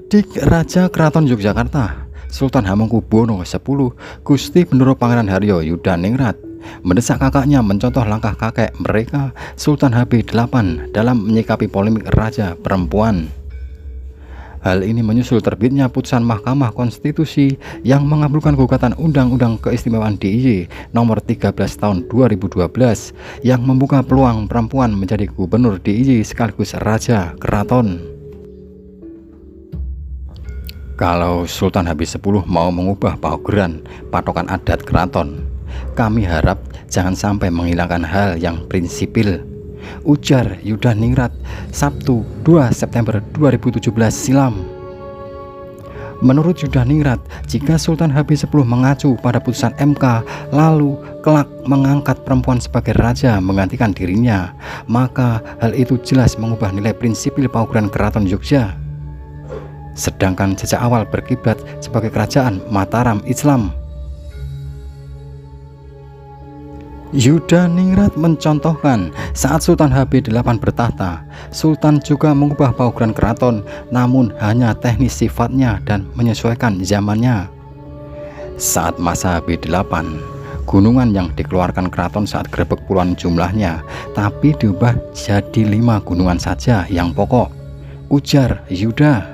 Adik Raja Keraton Yogyakarta, Sultan Hamengkubuwono X, Gusti Bendoro Pangeran Haryo Yudaningrat, mendesak kakaknya mencontoh langkah kakek mereka, Sultan HB8, dalam menyikapi polemik raja perempuan. Hal ini menyusul terbitnya putusan Mahkamah Konstitusi yang mengabulkan gugatan Undang-Undang Keistimewaan DIY nomor 13 tahun 2012 yang membuka peluang perempuan menjadi gubernur DIY sekaligus raja keraton. Kalau Sultan HB10 mau mengubah paugeran patokan adat keraton, kami harap jangan sampai menghilangkan hal yang prinsipil, ujar Yudaningrat Sabtu 2 September 2017 silam. Menurut Yudaningrat, jika Sultan HB10 mengacu pada putusan MK lalu kelak mengangkat perempuan sebagai raja menggantikan dirinya, maka hal itu jelas mengubah nilai prinsipil paugeran keraton Yogyakarta. Sedangkan sejak awal berkiblat sebagai kerajaan Mataram Islam. Yudaningrat mencontohkan saat Sultan HB8 bertahta, Sultan juga mengubah paugeran keraton, namun hanya teknis sifatnya dan menyesuaikan zamannya. Saat masa HB8, gunungan yang dikeluarkan keraton saat grebek puluhan jumlahnya, tapi diubah jadi 5 gunungan saja yang pokok, ujar Yuda.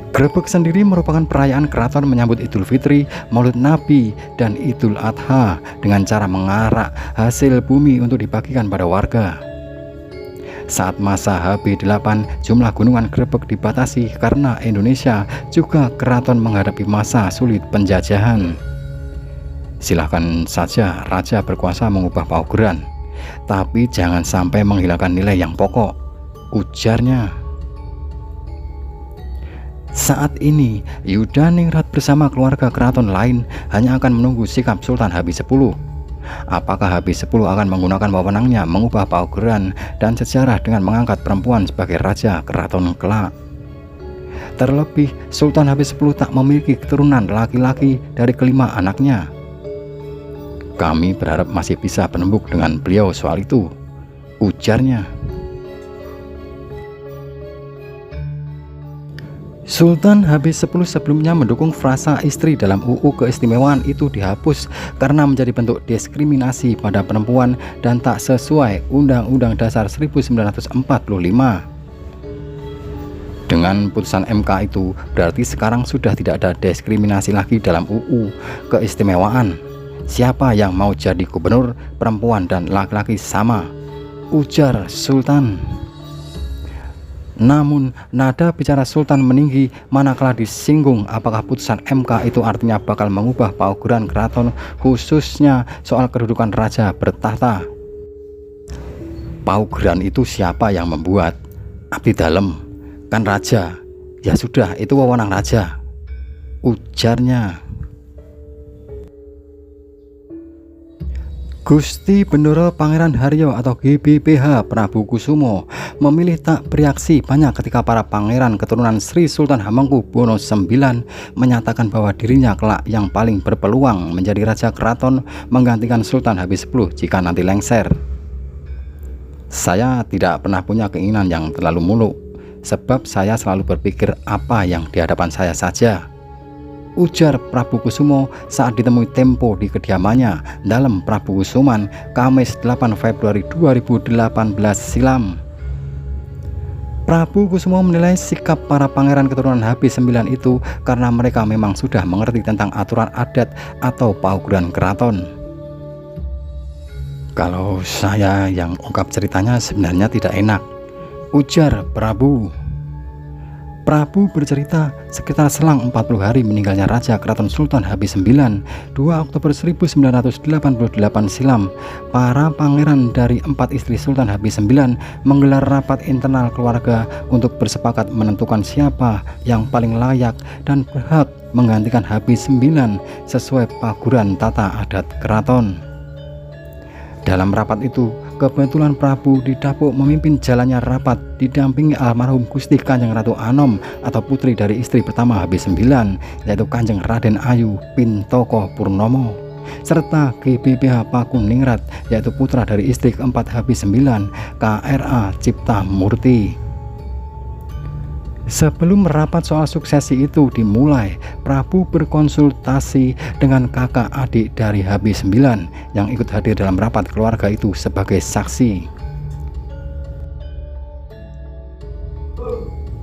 Grebek sendiri merupakan perayaan keraton menyambut Idul Fitri, Maulid Nabi, dan Idul Adha dengan cara mengarak hasil bumi untuk dibagikan pada warga. Saat masa HB8, jumlah gunungan grebek dibatasi karena Indonesia juga keraton menghadapi masa sulit penjajahan. Silahkan saja raja berkuasa mengubah paugeran, tapi jangan sampai menghilangkan nilai yang pokok, ujarnya. Saat ini, Yudaningrat bersama keluarga keraton lain hanya akan menunggu sikap Sultan HB10. Apakah HB10 akan menggunakan wewenangnya mengubah paugeran dan sejarah dengan mengangkat perempuan sebagai raja keraton kelak? Terlebih, Sultan HB10 tak memiliki keturunan laki-laki dari kelima anaknya. Kami berharap masih bisa penembuk dengan beliau soal itu, ujarnya. Sultan HB10 sebelumnya mendukung frasa istri dalam UU keistimewaan itu dihapus karena menjadi bentuk diskriminasi pada perempuan dan tak sesuai Undang-Undang Dasar 1945. Dengan putusan MK itu berarti sekarang sudah tidak ada diskriminasi lagi dalam UU keistimewaan. Siapa yang mau jadi gubernur, perempuan dan laki-laki sama, ujar Sultan. Namun, nada bicara Sultan meninggi manakala disinggung apakah putusan MK itu artinya bakal mengubah paugeran keraton, khususnya soal kedudukan raja bertahta. Paugeran itu siapa yang membuat? Abdi dalem, kan raja. Ya sudah, itu wewenang raja, ujarnya. Gusti Bendoro Pangeran Haryo atau GBPH Prabu Kusumo memilih tak bereaksi banyak ketika para pangeran keturunan Sri Sultan Hamengkubuwono IX menyatakan bahwa dirinya kelak yang paling berpeluang menjadi raja keraton menggantikan Sultan HB10 jika nanti lengser. Saya tidak pernah punya keinginan yang terlalu muluk, sebab saya selalu berpikir apa yang di hadapan saya saja, ujar Prabu Kusumo saat ditemui Tempo di kediamannya dalam Prabu Kusuman, Kamis 8 Februari 2018 silam. Prabu Kusumo menilai sikap para pangeran keturunan HB9 itu karena mereka memang sudah mengerti tentang aturan adat atau paugeran keraton. Kalau saya yang ungkap ceritanya sebenarnya tidak enak, ujar Prabu. Prabu bercerita sekitar selang 40 hari meninggalnya Raja Keraton Sultan HB9 2 Oktober 1988 silam, para pangeran dari 4 istri Sultan HB9 menggelar rapat internal keluarga untuk bersepakat menentukan siapa yang paling layak dan berhak menggantikan HB9 sesuai paugeran tata adat keraton. Dalam rapat itu, kebetulan Prabu didapuk memimpin jalannya rapat didampingi almarhum Gusti Kanjeng Ratu Anom atau putri dari istri pertama HB9, yaitu Kanjeng Raden Ayu Pintoko Purnomo, serta GBPH Pakuningrat, yaitu putra dari istri keempat HB9 KRA Cipta Murti. Sebelum merapat soal suksesi itu dimulai, Prabu berkonsultasi dengan kakak adik dari HB9 yang ikut hadir dalam rapat keluarga itu sebagai saksi.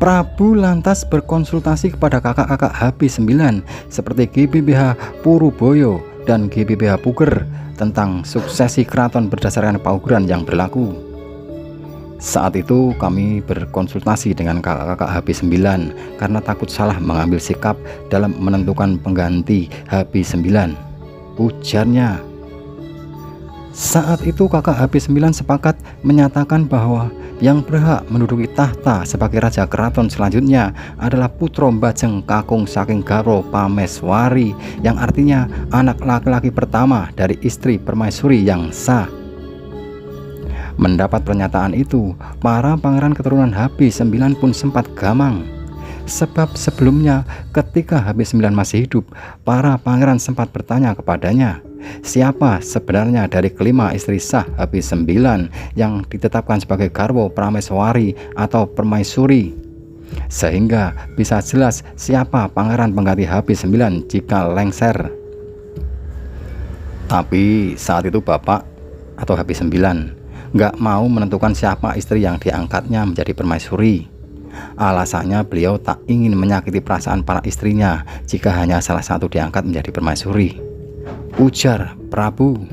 Prabu lantas berkonsultasi kepada kakak-kakak HB9 seperti GBBH Puruboyo dan GBBH Puger tentang suksesi keraton berdasarkan paugeran yang berlaku. Saat itu kami berkonsultasi dengan kakak-kakak HB9 karena takut salah mengambil sikap dalam menentukan pengganti HB9, ujarnya. Saat itu kakak HB9 sepakat menyatakan bahwa yang berhak menduduki tahta sebagai raja keraton selanjutnya adalah Putro Bajeng Kakung saking Garwo Pameswari, yang artinya anak laki-laki pertama dari istri permaisuri yang sah. Mendapat pernyataan itu, para pangeran keturunan HB9 pun sempat gamang. Sebab sebelumnya ketika HB9 masih hidup, para pangeran sempat bertanya kepadanya, siapa sebenarnya dari kelima istri sah HB9 yang ditetapkan sebagai Garwo Prameswari atau permaisuri, sehingga bisa jelas siapa pangeran pengganti HB9 jika lengser. Tapi saat itu bapak atau HB9 nggak mau menentukan siapa istri yang diangkatnya menjadi permaisuri. Alasannya beliau tak ingin menyakiti perasaan para istrinya jika hanya salah satu diangkat menjadi permaisuri, ujar Prabu.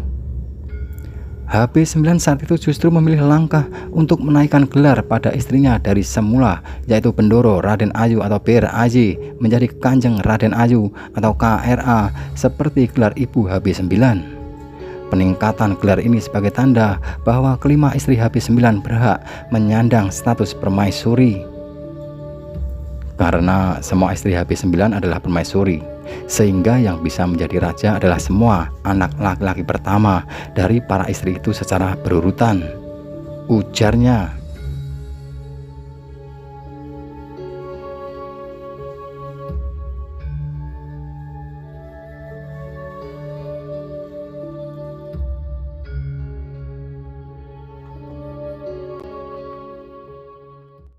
HB9 saat itu justru memilih langkah untuk menaikkan gelar pada istrinya dari semula, yaitu Bendoro Raden Ayu atau BRAY menjadi Kanjeng Raden Ayu atau KRA seperti gelar ibu HB9. Peningkatan gelar ini sebagai tanda bahwa kelima istri HB9 berhak menyandang status permaisuri. Karena semua istri HB9 adalah permaisuri, sehingga yang bisa menjadi raja adalah semua anak laki-laki pertama dari para istri itu secara berurutan, ujarnya.